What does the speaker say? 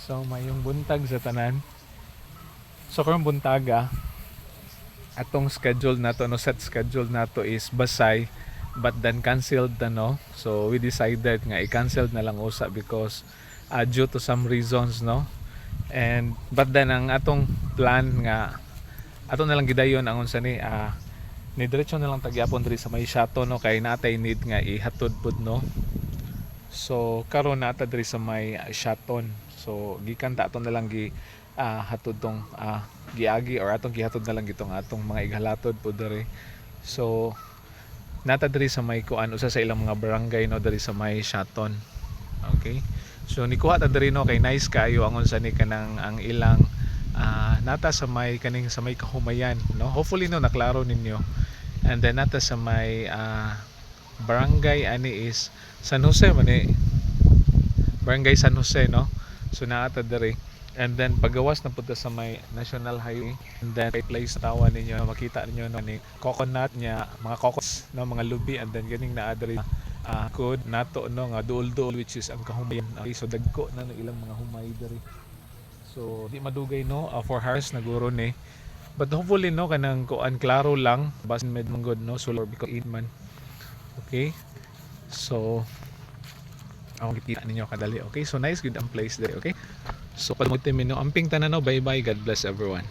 So mayong buntag sa tanan. So karong buntaga atong schedule nato no set schedule nato is Basay but then canceled na no. So we decided nga i-cancel na lang usa because due to some reasons no. And but then ang atong plan nga ato na lang gidayon ang unsa ni diretso na lang tagyapon diri sa may Shato no kay natay need nga ihatod pud no. So karon na ata diri sa may Shaton. So gikan ta ato na lang hatod tong giagi or atong gihatod na lang gitong atong mga ighalatod po diri. So nata diri sa may kuan usa sa ilang mga barangay no diri sa may Shaton. Okay? So nikuha ta diri no kay nice kaayo ang unsa ni kanang ang ilang nata sa may kaning sa may Kahumayan no. Hopefully no naklaro ninyo. And then nata sa may barangay ani is San Jose man Barangay San Jose no. So naata diri. And then pagawas na punta sa may National Highway. And then place tawa ninyo makita ninyo no ni coconut nya mga coconuts no mga lubi and then ganing naa diri good nato no nga duol-duol which is ang Kahumayan. Okay, so dagko na no ilang mga humay diri. So di madugay no for hours naguro ni. But hopefully no kanang kuan klaro lang bas med manggod no solar because in man. Okay? So ako gipita ninyo kadali. Okay? So nice good ang place there, okay? So pag mo amping tanan no, bye bye. God bless everyone.